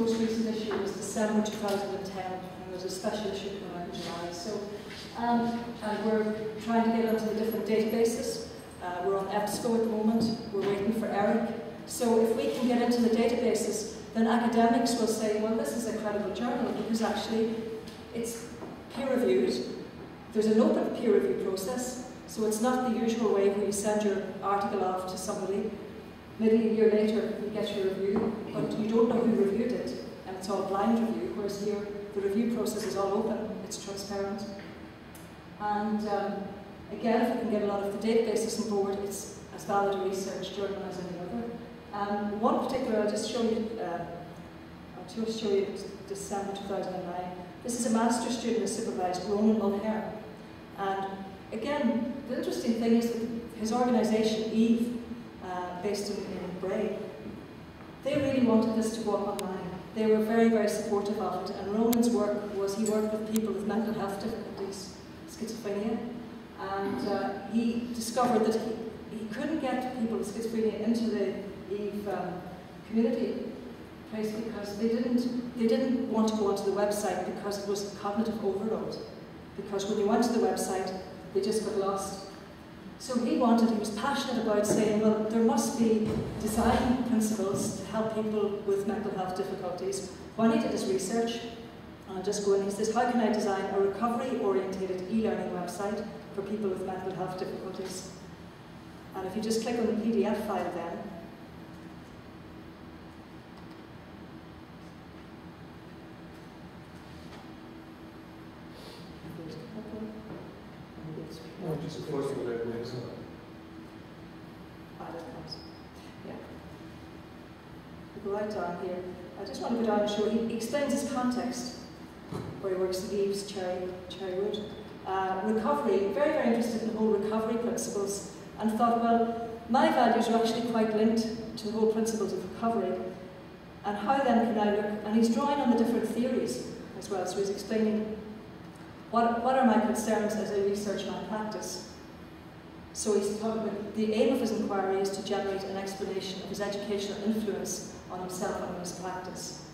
most recent issue was December 2010, and there was a special issue coming out in July. So, and we're trying to get onto the different databases. We're on EBSCO at the moment. We're waiting for ERIC. So if we can get into the databases, then academics will say, well, this is a credible journal because actually it's peer-reviewed. There's an open peer review process, so it's not the usual way where you send your article off to somebody. Maybe a year later you get your review, but you don't know who reviewed it, and it's all blind review, whereas here the review process is all open, it's transparent. And again, if we can get a lot of the databases on board, it's as valid a research journal as any other. One particular, I'll just show you December 2009. This is a master's student who supervised, Ronan, Mulhern. And again, the interesting thing is that his organisation, EVE, based in Bray, they really wanted this to go up online. They were very, very supportive of it. And Ronan's work was, he worked with people with mental health difficulties, schizophrenia, and he discovered that he couldn't get people with schizophrenia into the EVE community place because they didn't want to go onto the website because it was cognitive overload. Because when they went to the website, they just got lost. So he was passionate about saying, well, there must be design principles to help people with mental health difficulties. When he did his research, and I'll just go in, he says, how can I design a recovery-oriented e-learning website for people with mental health difficulties? And if you just click on the PDF file then, just close the web links on. Yeah. We go right down here. I just want to go down and show he explains his context where he works at EVE's Cherrywood. Recovery, very, very interested in the whole recovery principles, and thought, well, my values are actually quite linked to the whole principles of recovery. And how then can I look? And he's drawing on the different theories as well, so he's explaining what are my concerns as I research my practice? So he's talking about the aim of his inquiry is to generate an explanation of his educational influence on himself and on his practice.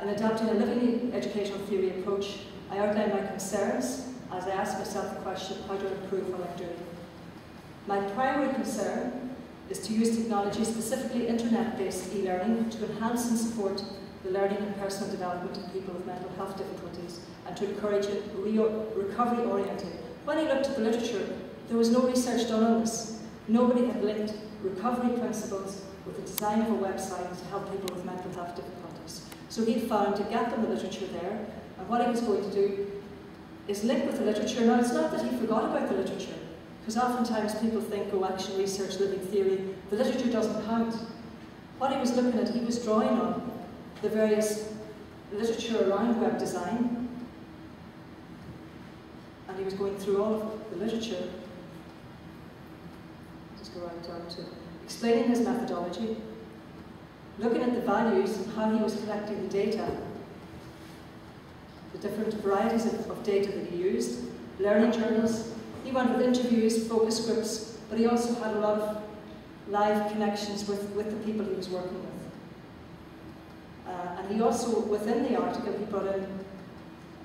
In adapting a living educational theory approach, I outline my concerns as I ask myself the question, how do I improve what I'm doing? My primary concern is to use technology, specifically internet-based e-learning, to enhance and support the learning and personal development of people with mental health difficulties, and to encourage it recovery-oriented. When I looked at the literature, there was no research done on this. Nobody had linked recovery principles with the design of a website to help people with mental health difficulties. So he found a gap in the literature there, and what he was going to do is link with the literature. Now, it's not that he forgot about the literature, because oftentimes people think, oh, action research, living theory, the literature doesn't count. What he was looking at, he was drawing on the various literature around web design, and he was going through all of the literature. Just go right down to explaining his methodology, looking at the values and how he was collecting the data, the different varieties of data that he used, learning journals. He went with interviews, focus groups, but he also had a lot of live connections with the people he was working with. And he also, within the article, he brought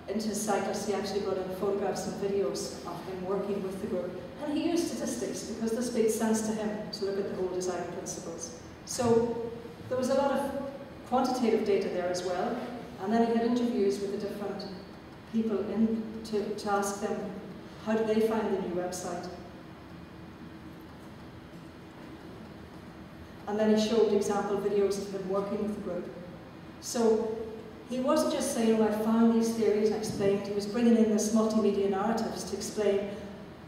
into his cycles, he actually brought in photographs and videos of him working with the group. And he used statistics because this made sense to him to look at the whole design principles. So there was a lot of quantitative data there as well. And then he had interviews with the different people to ask them, how did they find the new website? And then he showed example videos of him working with the group. So he wasn't just saying, oh, I found these theories and explained. He was bringing in this multimedia narratives to explain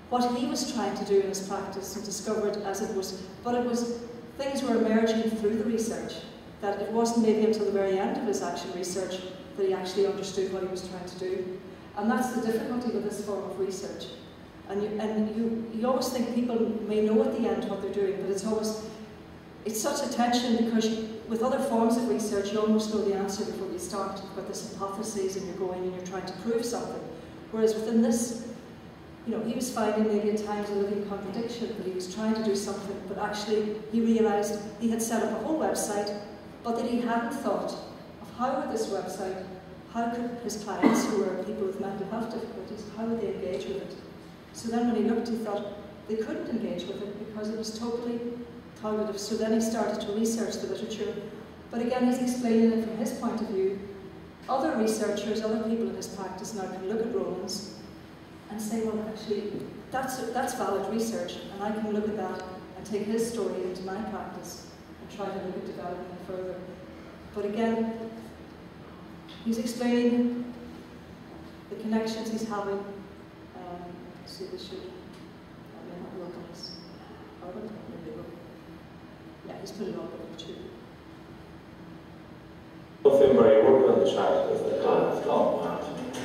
what he was trying to do in his practice and discovered as it was. But it was, things were emerging through the research, that it wasn't maybe until the very end of his action research that he actually understood what he was trying to do. And that's the difficulty with this form of research. And you always think people may know at the end what they're doing, but it's such a tension because with other forms of research, you almost know the answer before you start. You've got this hypothesis and you're going and you're trying to prove something. Whereas within this, he was finding maybe at times a living contradiction, that he was trying to do something, but actually he realised he had set up a whole website, but that he hadn't thought of how would this website, how could his clients, who are people with mental health difficulties, how would they engage with it? So then when he looked, he thought they couldn't engage with it because it was totally cognitive. So then he started to research the literature. But again, he's explaining it from his point of view. Other researchers, other people in his practice now can look at Ronan's and say, well, actually, that's valid research, and I can look at that and take his story into my practice and try to look at developing it further. But again, he's explaining the connections he's having. See, this should, I may not work on this. Yeah, he's put it on YouTube. Nothing where you work on the chat, is it?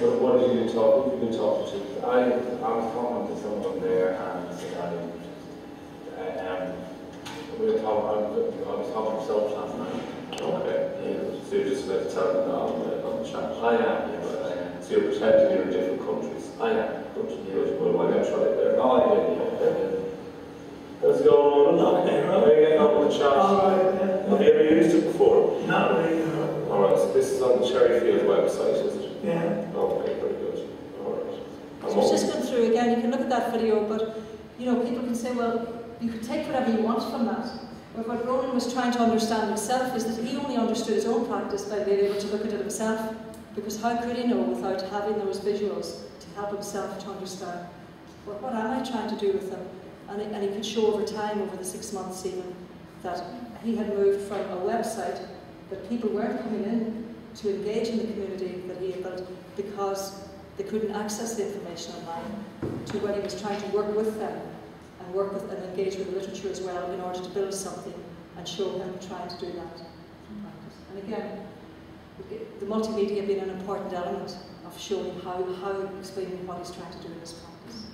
What did you talk? Who did you talk to? I was talking to someone there, and we were talking. I was talking to self last night. Okay. Yeah. So you're just about to tell them on the chat? I am. Yeah, but I am. So you're pretending you're in different countries? I am. Good. Well, why not try it there? Oh, I did. Yeah. How's it going, Ronan? Okay. How are you getting on with the chat? Have you ever used it before? Not really. Alright, so this is on the Cherryfield website, is it? Yeah. Okay, very good. Alright. So it's just going through again, you can look at that video, but you know, people can say, well, you can take whatever you want from that. But what Ronan was trying to understand himself is that he only understood his own practice by being able to look at it himself. Because how could he know without having those visuals to help himself to understand, well, what am I trying to do with them? And he could show over time, over the 6 months even, that he had moved from a website that people weren't coming in to engage in the community that he had built because they couldn't access the information online, to when he was trying to work with them and work with and engage with the literature as well in order to build something and show him trying to do that in practice. And again, the multimedia being an important element of showing how explaining what he's trying to do in his practice.